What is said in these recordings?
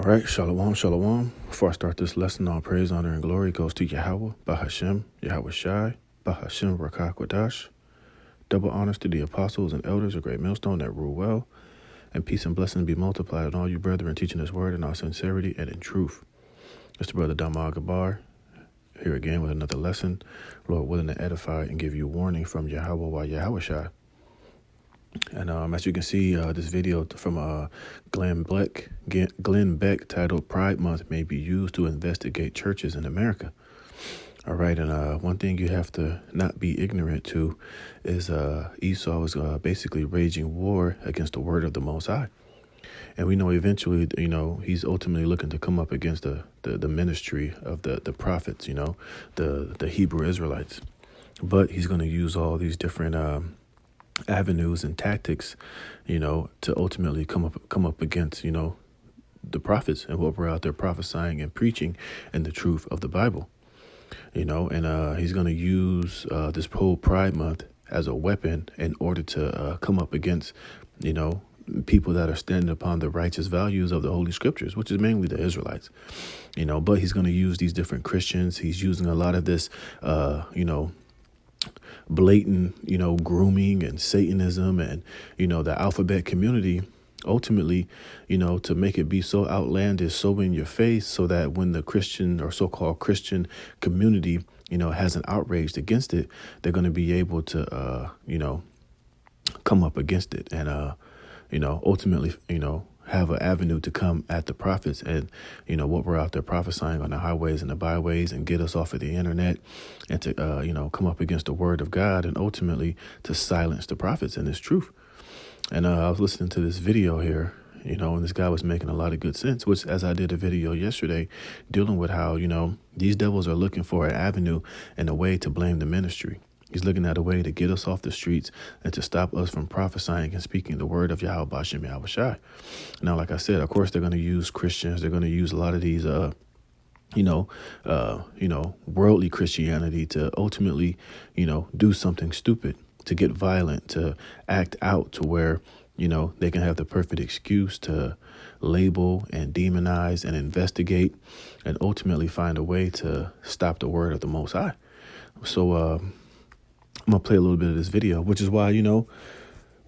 All right, shalom, shalom. Before I start this lesson, all praise, honor, and glory goes to Yahweh, Bahashem, Yahweh Shai, Bahashem, Rakah Kwadash. Double honors to the apostles and elders, a great millstone that rule well, and peace and blessings be multiplied on all you brethren teaching this word in all sincerity and in truth. It's the brother Dama Gabar, here again with another lesson, Lord willing to edify and give you warning from Yahweh while Yahweh Shai. And as you can see, this video from Glenn Beck titled "Pride Month May Be Used to Investigate Churches in America." All right, and one thing you have to not be ignorant to is Esau is basically waging war against the word of the Most High. And we know eventually, he's ultimately looking to come up against the ministry of the prophets, the Hebrew Israelites. But he's going to use all these different avenues and tactics, to ultimately come up against, the prophets and what we're out there prophesying and preaching and the truth of the Bible, and he's going to use this whole Pride Month as a weapon in order to come up against, people that are standing upon the righteous values of the Holy Scriptures, which is mainly the Israelites, but he's going to use these different Christians. He's using a lot of this, blatant, grooming and Satanism and, the alphabet community, ultimately, to make it be so outlandish, so in your face, so that when the Christian or so-called Christian community, has an outrage against it, they're going to be able to, come up against it and, ultimately, have an avenue to come at the prophets and, what we're out there prophesying on the highways and the byways and get us off of the internet and to, come up against the word of God and ultimately to silence the prophets and this truth. And I was listening to this video here, and this guy was making a lot of good sense, which as I did a video yesterday dealing with how, these devils are looking for an avenue and a way to blame the ministry. He's looking at a way to get us off the streets and to stop us from prophesying and speaking the word of Yahweh Bashem Yahweh Shai. Now, like I said, of course, they're going to use Christians. They're going to use a lot of these, worldly Christianity to ultimately, do something stupid, to get violent, to act out to where, they can have the perfect excuse to label and demonize and investigate and ultimately find a way to stop the word of the Most High. So, I'm going to play a little bit of this video, which is why,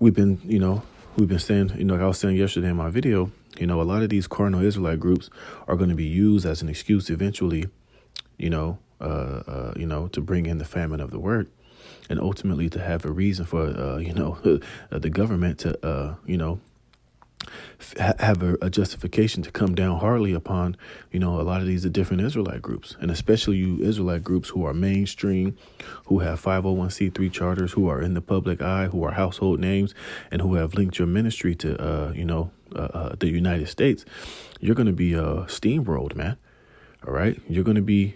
we've been saying, like I was saying yesterday in my video, a lot of these carnal Israelite groups are going to be used as an excuse eventually, to bring in the famine of the word and ultimately to have a reason for, the government to, have a justification to come down hardly upon, a lot of these different Israelite groups, and especially you Israelite groups who are mainstream, who have 501c3 charters, who are in the public eye, who are household names, and who have linked your ministry to, the United States. You're going to be steamrolled, man. All right. You're going to be,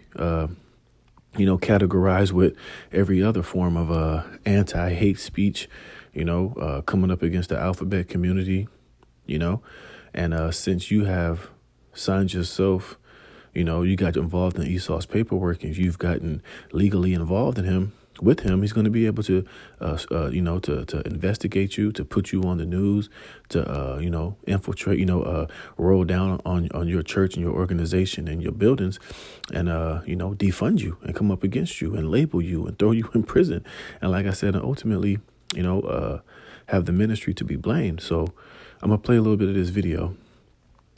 categorized with every other form of anti-hate speech, coming up against the alphabet community. And since you have signed yourself, you got involved in Esau's paperwork and you've gotten legally involved with him, he's going to be able to, to investigate you, to put you on the news, to, infiltrate, roll down on your church and your organization and your buildings and, defund you and come up against you and label you and throw you in prison. And like I said, ultimately, have the ministry to be blamed. So I'm going to play a little bit of this video,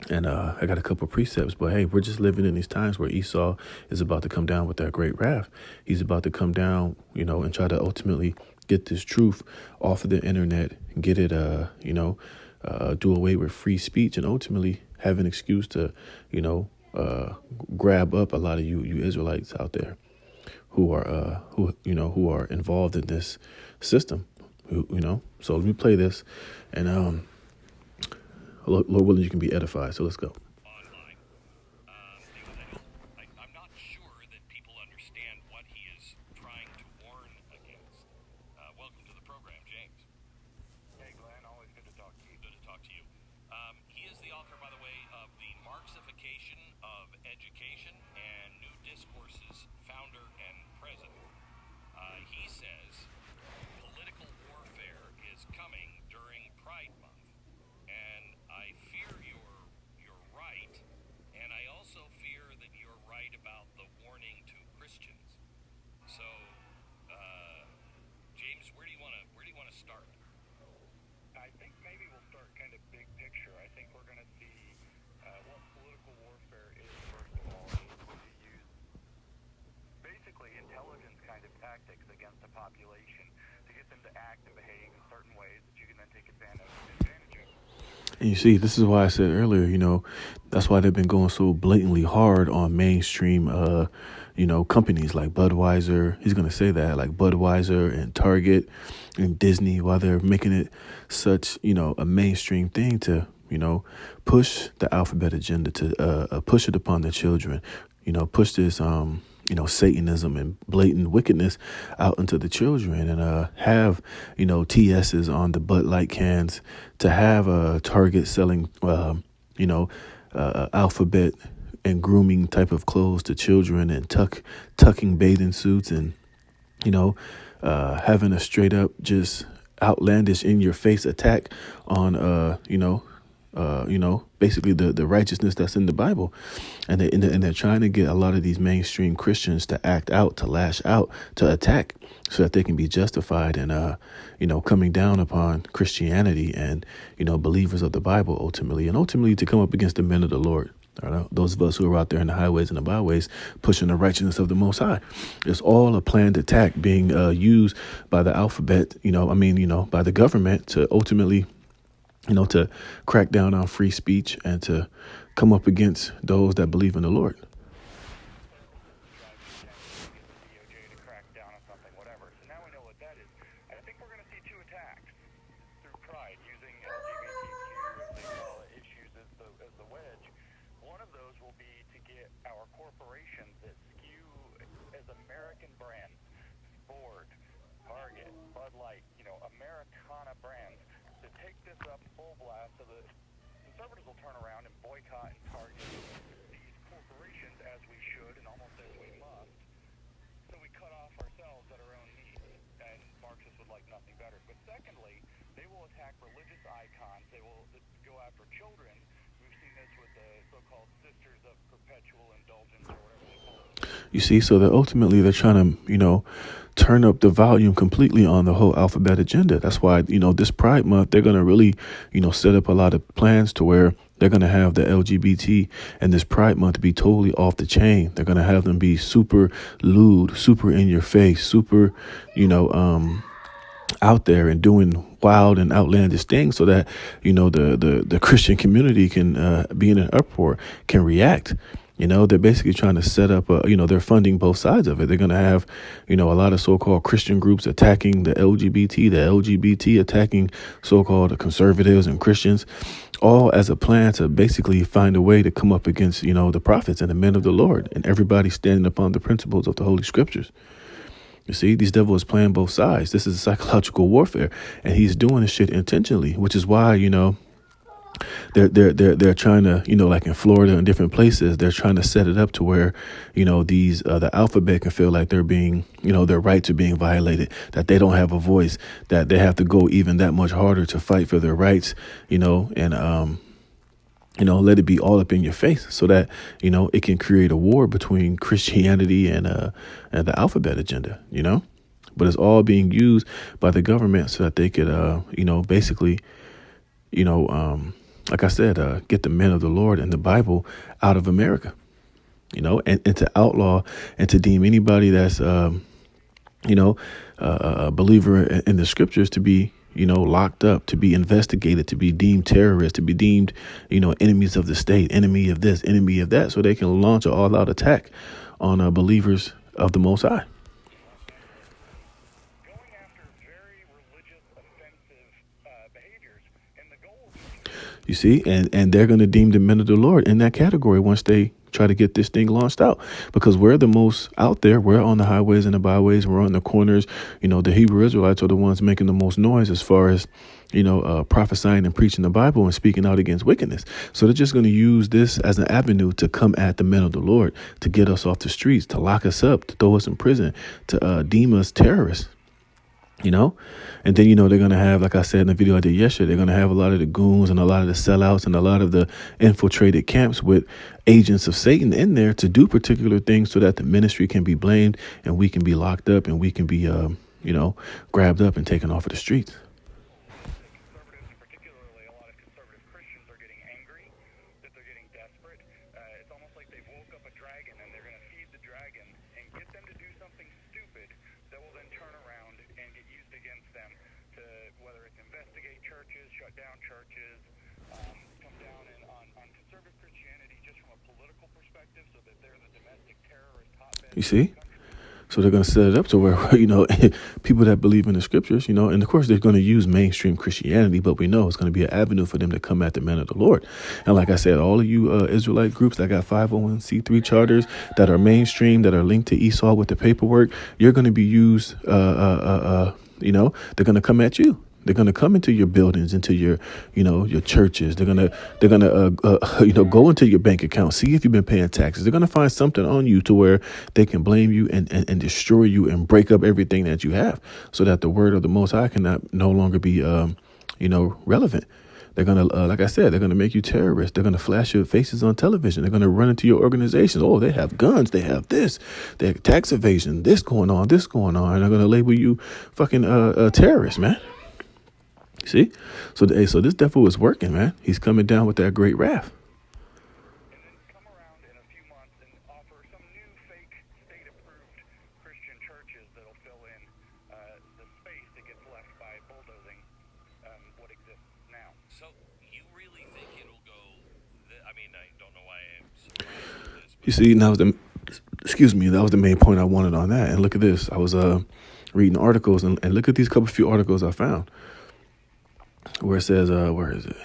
and I got a couple of precepts, but hey, we're just living in these times where Esau is about to come down with that great wrath. He's about to come down, and try to ultimately get this truth off of the internet, get it, do away with free speech and ultimately have an excuse to, grab up a lot of you Israelites out there who are involved in this system, So let me play this and, Lord willing, you can be edified. So let's go. Online. I'm not sure that people understand what he is trying to warn against. Welcome to the program, James. Hey, Glenn. Always good to talk to you. Good to talk to you. He is the author, by the way, of The Marxification of Education and New Discourses, Founder and President. He says political warfare is coming during Pride Month. And I fear you're right. tactics against the population to get them to act and behave in certain ways that you can then take advantage of. And you see, this is why I said earlier, that's why they've been going so blatantly hard on mainstream, companies like Budweiser. He's going to say that, like Budweiser and Target and Disney, why they're making it such, a mainstream thing to, push the alphabet agenda, to push it upon the children, push this, Satanism and blatant wickedness out into the children, and have, TS's on the Bud Light cans, to have a Target selling, alphabet and grooming type of clothes to children, and tucking bathing suits, and, having a straight up just outlandish in your face attack on, basically the righteousness that's in the Bible. And they're trying to get a lot of these mainstream Christians to act out, to lash out, to attack, so that they can be justified and, coming down upon Christianity and, believers of the Bible ultimately to come up against the men of the Lord. Those of us who are out there in the highways and the byways pushing the righteousness of the Most High. It's all a planned attack being used by the alphabet, by the government to ultimately, to crack down on free speech and to come up against those that believe in the Lord. DOJ to crack down on something, whatever. So now we know what that is. I think we're going to see two attacks through Pride, using LGBTQ, as they call it, issues as the wedge. One of those will be to get our corporations that skew as American brands, Ford, Target, Bud Light, Americana brands, to take this up full blast, so the conservatives will turn around and boycott and target these corporations, as we should and almost as we must. So we cut off ourselves at our own needs, and Marxists would like nothing better. But secondly, they will attack religious icons. They will go after children. We've seen this with the so-called Sisters of Perpetual Indulgence, or whatever they call it. You see, so that ultimately they're trying to, turn up the volume completely on the whole alphabet agenda. That's why, this Pride Month, they're going to really, set up a lot of plans to where they're going to have the LGBT and this Pride Month be totally off the chain. They're going to have them be super lewd, super in your face, super, out there and doing wild and outlandish things, so that, the Christian community can be in an uproar, can react. They're basically trying to set up they're funding both sides of it. They're going to have, a lot of so-called Christian groups attacking the LGBT attacking so-called conservatives and Christians, all as a plan to basically find a way to come up against, the prophets and the men of the Lord, and everybody standing upon the principles of the Holy Scriptures. You see, these devils playing both sides. This is psychological warfare, and he's doing this shit intentionally, which is why, they're trying to, like in Florida and different places, they're trying to set it up to where, these the alphabet can feel like they're being, their rights are being violated, that they don't have a voice, that they have to go even that much harder to fight for their rights, and let it be all up in your face, so that, it can create a war between Christianity and the alphabet agenda, but it's all being used by the government so that they could, basically, like I said, get the men of the Lord and the Bible out of America, and to outlaw and to deem anybody that's, a believer in the scriptures to be, locked up, to be investigated, to be deemed terrorists, to be deemed, enemies of the state, enemy of this, enemy of that, so they can launch an all-out attack on believers of the Most High. Going after very religious, offensive behaviors, and the goal. You see, and they're going to deem the men of the Lord in that category once they try to get this thing launched out, because we're the most out there. We're on the highways and the byways. We're on the corners. The Hebrew Israelites are the ones making the most noise as far as, prophesying and preaching the Bible and speaking out against wickedness. So they're just going to use this as an avenue to come at the men of the Lord, to get us off the streets, to lock us up, to throw us in prison, to deem us terrorists. And then, they're going to have, like I said in the video I did yesterday, they're going to have a lot of the goons and a lot of the sellouts and a lot of the infiltrated camps with agents of Satan in there to do particular things, so that the ministry can be blamed and we can be locked up and we can be, grabbed up and taken off of the streets. Conservatives, and particularly a lot of conservative Christians, are getting angry, that they're getting desperate. It's almost like they've woke up a dragon, and they're going to feed the dragon and get them to do something stupid that will then shut down churches, come down on conservative Christianity just from a political perspective, so that they're the domestic terrorist hotbed You of the see? country. So they're going to set it up to where, people that believe in the scriptures, and of course they're going to use mainstream Christianity, but we know it's going to be an avenue for them to come at the men of the Lord. And like I said, all of you Israelite groups that got 501c3 charters that are mainstream, that are linked to Esau with the paperwork, you're going to be used, they're going to come at you. They're going to come into your buildings, into your, your churches. They're going to, go into your bank account, see if you've been paying taxes. They're going to find something on you to where they can blame you and destroy you and break up everything that you have, so that the word of the Most High cannot no longer be, relevant. They're going to, like I said, they're going to make you terrorists. They're going to flash your faces on television. They're going to run into your organizations. Oh, they have guns. They have this. They have tax evasion. This going on. And they're going to label you fucking terrorists, man. See? So this devil is working, man. He's coming down with that great wrath. And then come around in a few months and offer some new fake state-approved Christian churches that'll fill in the space that gets left by bulldozing what exists now. So you really think it'll go? I mean, I don't know why I'm surprised at this. You see, that was the main point I wanted on that. And look at this. I was reading articles and look at these few articles I found where it says, where is it?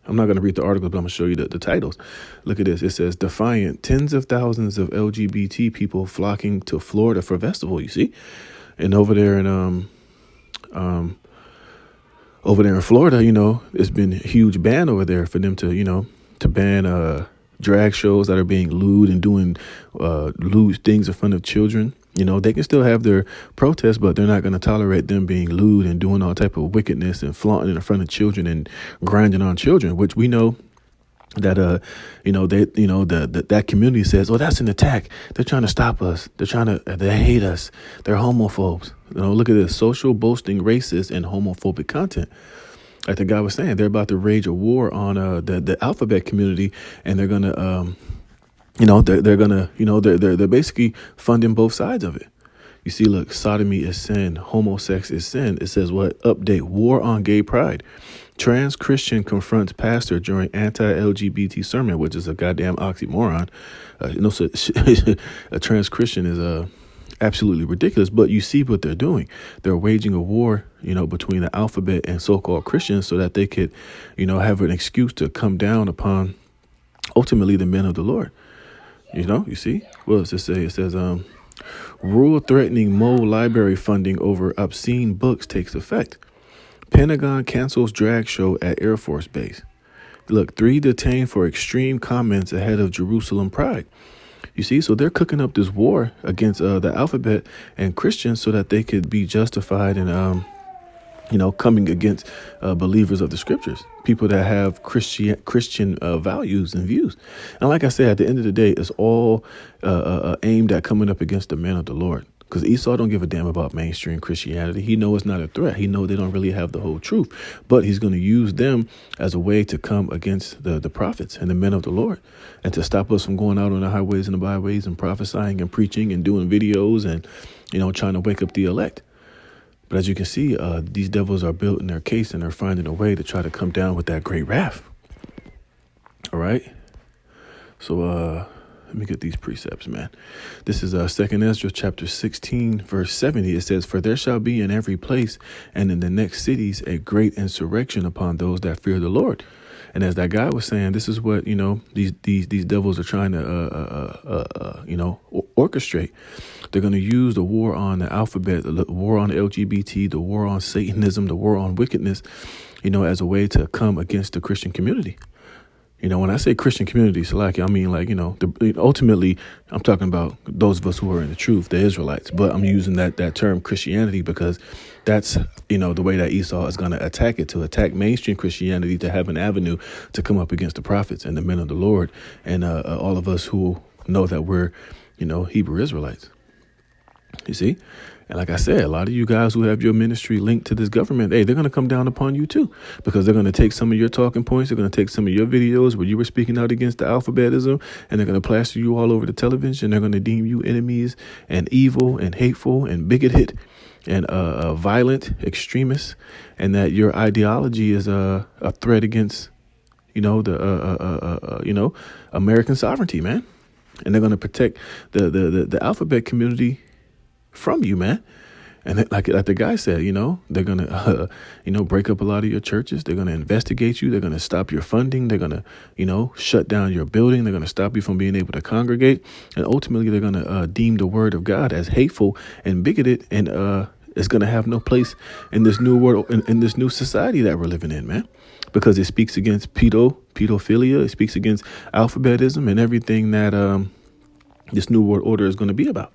I'm not going to read the articles, but I'm going to show you the titles. Look at this. It says, defiant, tens of thousands of LGBT people flocking to Florida for festival. You see? And over there in Florida, it's been a huge ban over there for them to ban drag shows that are being lewd and doing lewd things in front of children. They can still have their protests, but they're not going to tolerate them being lewd and doing all type of wickedness and flaunting in front of children and grinding on children, which we know that that community says, oh, that's an attack. They're trying to stop us. They hate us. They're homophobes. Look at this: social boasting, racist and homophobic content. Like the guy was saying, they're about to rage a war on the alphabet community, and they're gonna they're basically funding both sides of it. You see, look, sodomy is sin, homosex is sin. It says what? Update: war on gay pride. Trans Christian confronts pastor during anti-LGBT sermon, which is a goddamn oxymoron. A trans Christian is absolutely ridiculous. But you see what they're doing. They're waging a war, between the alphabet and so-called Christians, so that they could, have an excuse to come down upon ultimately the men of the Lord. You see? What does it say? It says, rule threatening Mo library funding over obscene books takes effect. Pentagon cancels drag show at Air Force Base. Look, 3 detained for extreme comments ahead of Jerusalem Pride. You see, so they're cooking up this war against the alphabet and Christians so that they could be justified in, coming against believers of the scriptures, people that have Christian values and views. And like I said, at the end of the day, it's all aimed at coming up against the men of the Lord. Because Esau don't give a damn about mainstream Christianity. He knows it's not a threat. He knows they don't really have the whole truth. But he's going to use them as a way to come against the prophets and the men of the Lord, and to stop us from going out on the highways and the byways and prophesying and preaching and doing videos and, trying to wake up the elect. But as you can see, these devils are building their case and they're finding a way to try to come down with that great wrath. All right. So let me get these precepts, man. This is 2 Ezra chapter 16, verse 70. It says, for there shall be in every place and in the next cities a great insurrection upon those that fear the Lord. And as that guy was saying, this is what, these devils are trying to, orchestrate. They're going to use the war on the alphabet, the war on LGBT, the war on Satanism, the war on wickedness, as a way to come against the Christian community. When I say Christian community, so I mean ultimately, I'm talking about those of us who are in the truth, the Israelites. But I'm using that term Christianity because that's, the way that Esau is going to attack mainstream Christianity, to have an avenue to come up against the prophets and the men of the Lord and all of us who know that we're, Hebrew Israelites. You see? And like I said, a lot of you guys who have your ministry linked to this government, hey, they're going to come down upon you, too, because they're going to take some of your talking points. They're going to take some of your videos where you were speaking out against the alphabetism, and they're going to plaster you all over the television. They're going to deem you enemies and evil and hateful and bigoted. and violent extremists, and that your ideology is a threat against, American sovereignty, man. And they're going to protect the alphabet community from you, man. And like the guy said, they're going to, break up a lot of your churches. They're going to investigate you. They're going to stop your funding. They're going to, shut down your building. They're going to stop you from being able to congregate. And ultimately, they're going to deem the word of God as hateful and bigoted. And it's going to have no place in this new world, in this new society that we're living in, man. Because it speaks against pedophilia. It speaks against alphabetism and everything that this new world order is going to be about.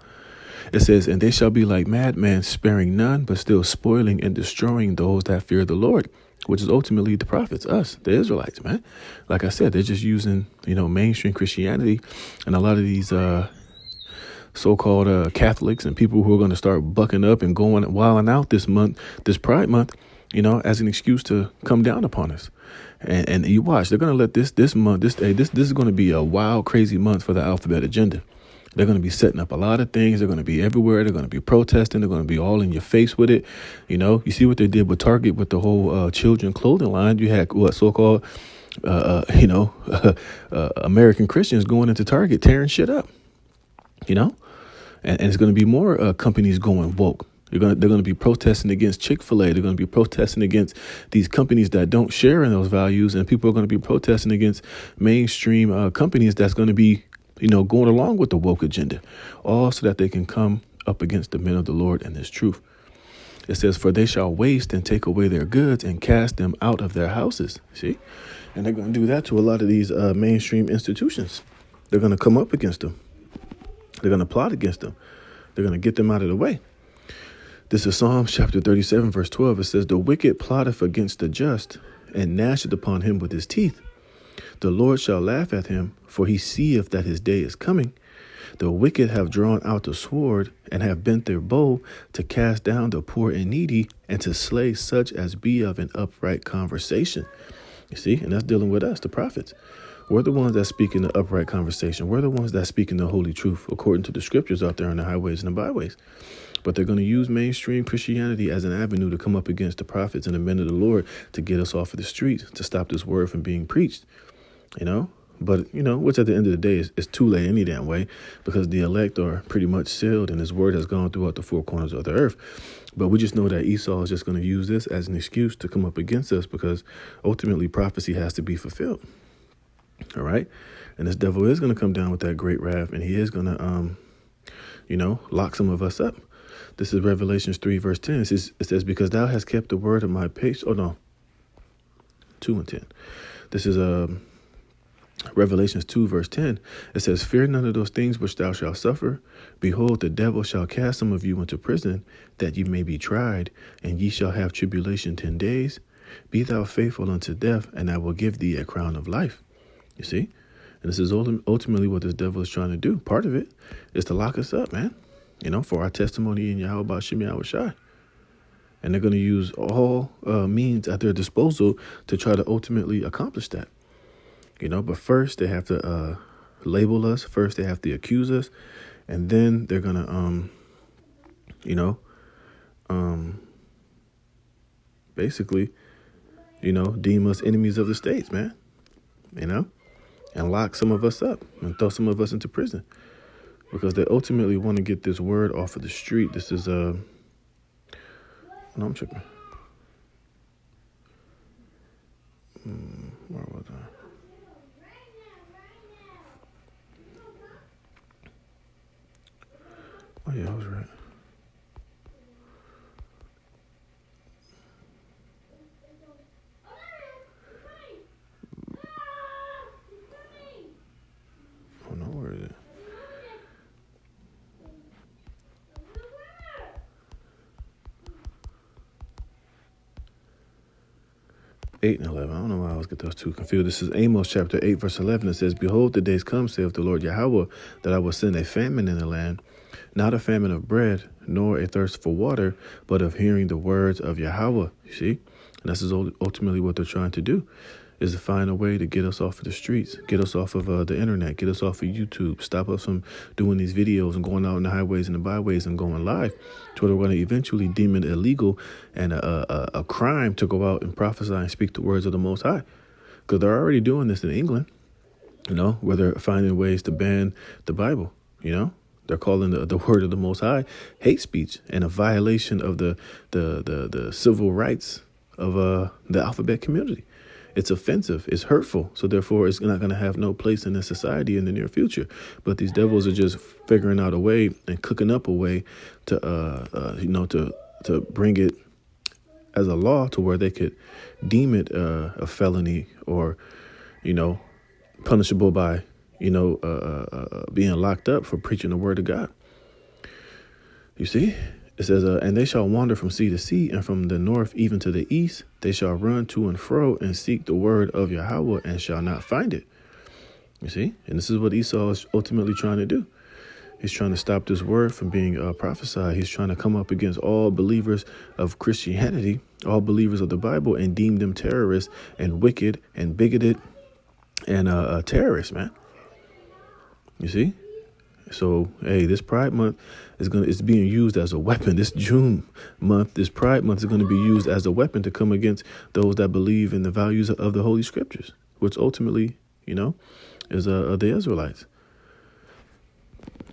It says, and they shall be like madmen, sparing none, but still spoiling and destroying those that fear the Lord, which is ultimately the prophets, us, the Israelites, man. Like I said, they're just using, mainstream Christianity and a lot of these so-called Catholics and people who are going to start bucking up and going wilding out this month, this Pride Month, as an excuse to come down upon us. And you watch, they're going to let this month, this is going to be a wild, crazy month for the alphabet agenda. They're going to be setting up a lot of things. They're going to be everywhere. They're going to be protesting. They're going to be all in your face with it. You see what they did with Target with the whole children clothing line. You had what so-called, American Christians going into Target, tearing shit up, and it's going to be more companies going woke. They're going to be protesting against Chick-fil-A. They're going to be protesting against these companies that don't share in those values. And people are going to be protesting against mainstream companies that's going to be going along with the woke agenda, all so that they can come up against the men of the Lord and this truth. It says, for they shall waste and take away their goods and cast them out of their houses. See? And they're going to do that to a lot of these mainstream institutions. They're going to come up against them. They're going to plot against them. They're going to get them out of the way. This is Psalms chapter 37, verse 12. It says, the wicked plotteth against the just and gnasheth upon him with his teeth. The Lord shall laugh at him, for he seeth that his day is coming. The wicked have drawn out the sword and have bent their bow to cast down the poor and needy and to slay such as be of an upright conversation. You see, and that's dealing with us, the prophets. We're the ones that speak in the upright conversation. We're the ones that speak in the holy truth according to the scriptures out there on the highways and the byways. But they're going to use mainstream Christianity as an avenue to come up against the prophets and the men of the Lord to get us off of the streets, to stop this word from being preached. But, which at the end of the day is too late any damn way, because the elect are pretty much sealed and his word has gone throughout the four corners of the earth. But we just know that Esau is just going to use this as an excuse to come up against us, because ultimately prophecy has to be fulfilled. All right. And this devil is going to come down with that great wrath, and he is going to, lock some of us up. This is Revelations 3, verse 10. It says, because thou hast kept the word of my patience. Oh, no. 2 and 10. This is Revelations 2, verse 10. It says, fear none of those things which thou shalt suffer. Behold, the devil shall cast some of you into prison, that ye may be tried, and ye shall have tribulation 10 days. Be thou faithful unto death, and I will give thee a crown of life. You see? And this is ultimately what this devil is trying to do. Part of it is to lock us up, man. For our testimony in Yahweh Ba'Shem Yahweh Shai. And they're going to use all means at their disposal to try to ultimately accomplish that. But first they have to label us. First they have to accuse us. And then they're going to, basically, deem us enemies of the states, man. And lock some of us up and throw some of us into prison. Because they ultimately want to get this word off of the street. This is, no, I'm tripping. Where was I? Oh, yeah, I was right. Oh, no, where is it? 8 and 11. I don't know why I always get those two confused. This is Amos chapter 8, verse 11. It says, behold, the days come, saith the Lord Yahweh, that I will send a famine in the land, not a famine of bread, nor a thirst for water, but of hearing the words of Yahweh. You see? And this is ultimately what they're trying to do. is to find a way to get us off of the streets, get us off of the internet, get us off of YouTube, stop us from doing these videos and going out in the highways and the byways and going live, to where they're going to eventually deem it illegal and a crime to go out and prophesy and speak the words of the Most High. Because they're already doing this in England, where they're finding ways to ban the Bible, They're calling the word of the Most High hate speech and a violation of the civil rights of the alphabet community. It's offensive. It's hurtful. So therefore, it's not going to have no place in this society in the near future. But these devils are just figuring out a way and cooking up a way to to bring it as a law to where they could deem it a felony or punishable by being locked up for preaching the word of God. You see, it says, and they shall wander from sea to sea, and from the north even to the east. They shall run to and fro and seek the word of Yahweh and shall not find it. You see, and this is what Esau is ultimately trying to do. He's trying to stop this word from being prophesied. He's trying to come up against all believers of Christianity, all believers of the Bible, and deem them terrorists and wicked and bigoted and terrorists, man. You see? So, hey, this Pride Month is being used as a weapon. This June month, this Pride Month is going to be used as a weapon to come against those that believe in the values of the Holy Scriptures, which ultimately, is the Israelites.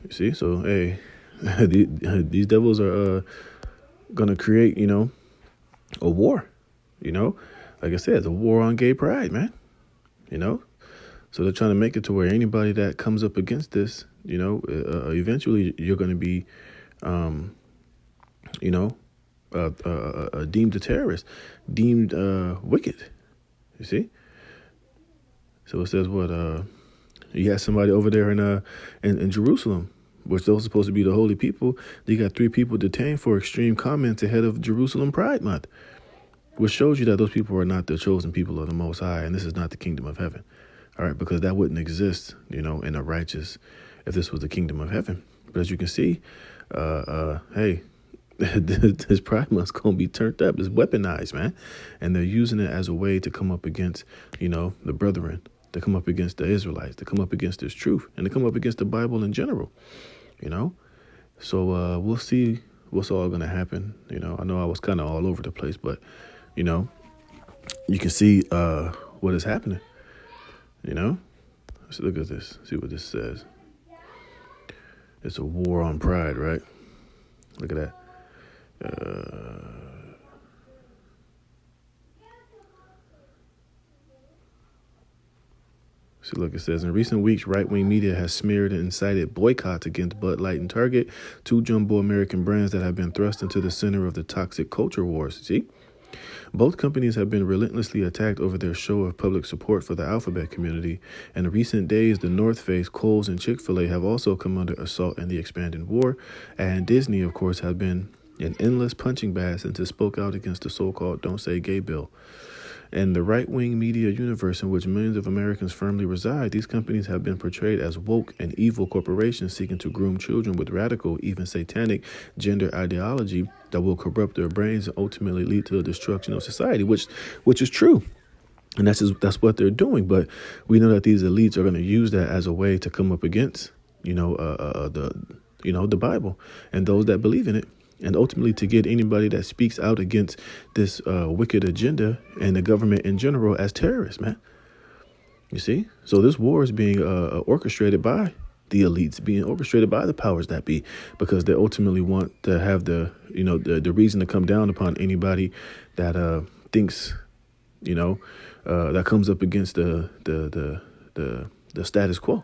You see? So, hey, these devils are going to create, a war, like I said, a war on gay pride, man, So they're trying to make it to where anybody that comes up against this, eventually you're going to be, deemed a terrorist, deemed wicked. You see? So it says what? You had somebody over there in Jerusalem, which those are supposed to be the holy people. You got 3 people detained for extreme comments ahead of Jerusalem Pride Month, which shows you that those people are not the chosen people of the Most High, and this is not the kingdom of heaven. All right, because that wouldn't exist, in a righteous, if this was the kingdom of heaven. But as you can see, hey, this Pride Month's going to be turned up. It's weaponized, man. And they're using it as a way to come up against, the brethren, to come up against the Israelites, to come up against this truth, and to come up against the Bible in general, So we'll see what's all going to happen. I know I was kind of all over the place, but, you can see what is happening. Let's look at this, see what this says. It's a war on pride, right? Look at that. See, look, it says, in recent weeks, right-wing media has smeared and incited boycotts against Bud Light and Target, 2 jumbo American brands that have been thrust into the center of the toxic culture wars. See? Both companies have been relentlessly attacked over their show of public support for the alphabet community. In recent days, the North Face, Kohl's, and Chick-fil-A have also come under assault in the expanding war. And Disney, of course, has been an endless punching bag since it spoke out against the so-called Don't Say Gay bill. In the right-wing media universe in which millions of Americans firmly reside, these companies have been portrayed as woke and evil corporations seeking to groom children with radical, even satanic, gender ideology that will corrupt their brains and ultimately lead to the destruction of society, which is true. And that's what they're doing. But we know that these elites are going to use that as a way to come up against, the Bible and those that believe in it. And ultimately to get anybody that speaks out against this wicked agenda and the government in general as terrorists, man. You see? So this war is being orchestrated by the elites, being orchestrated by the powers that be, because they ultimately want to have the reason to come down upon anybody that thinks, that comes up against the status quo.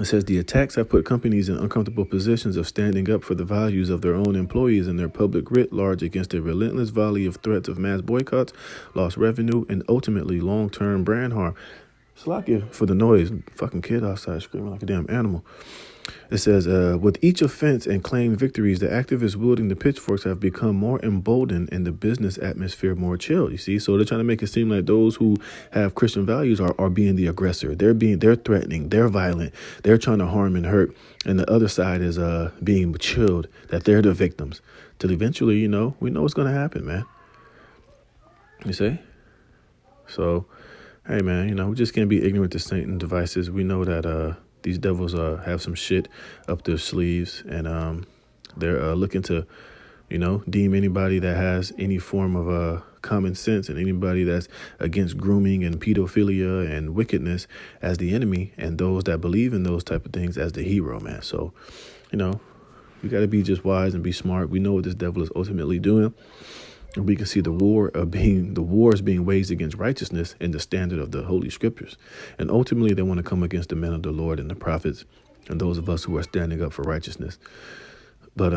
It says the attacks have put companies in uncomfortable positions of standing up for the values of their own employees and their public writ large against a relentless volley of threats of mass boycotts, lost revenue, and ultimately long-term brand harm. Slack for the noise. Fucking kid outside screaming like a damn animal. It says, with each offense and claimed victories, the activists wielding the pitchforks have become more emboldened and the business atmosphere more chill. You see, so they're trying to make it seem like those who have Christian values are being the aggressor. They're threatening, they're violent, they're trying to harm and hurt. And the other side is being chilled, that they're the victims. Till eventually, we know what's going to happen, man. You see? So, hey, man, we just can't be ignorant to Satan devices. We know that these devils have some shit up their sleeves, and they're looking to, deem anybody that has any form of common sense and anybody that's against grooming and pedophilia and wickedness as the enemy, and those that believe in those type of things as the hero, man. So, we got to be just wise and be smart. We know what this devil is ultimately doing. And we can see the wars being waged against righteousness in the standard of the Holy Scriptures. And ultimately, they want to come against the men of the Lord and the prophets and those of us who are standing up for righteousness. But,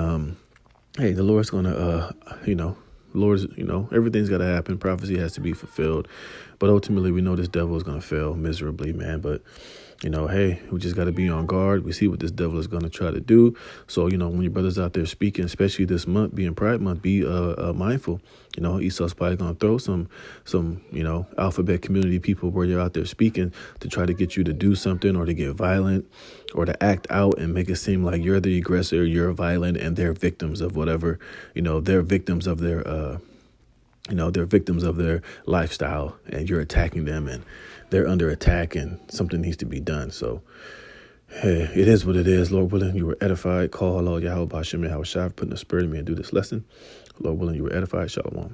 hey, the Lord's going to, everything's got to happen. Prophecy has to be fulfilled. But ultimately, we know this devil is going to fail miserably, man. But, hey, we just got to be on guard. We see what this devil is going to try to do. So, when your brother's out there speaking, especially this month, being Pride Month, be mindful. Esau's probably going to throw some alphabet community people where you're out there speaking to try to get you to do something or to get violent or to act out and make it seem like you're the aggressor, you're violent, and they're victims of whatever, they're victims of their they're victims of their lifestyle, and you're attacking them, and they're under attack, and something needs to be done. So, hey, it is what it is. Lord willing, you were edified. Call Allah Yahweh B'Hashem Yahweh Shai for putting the spirit in me and do this lesson. Lord willing, you were edified. Shalom.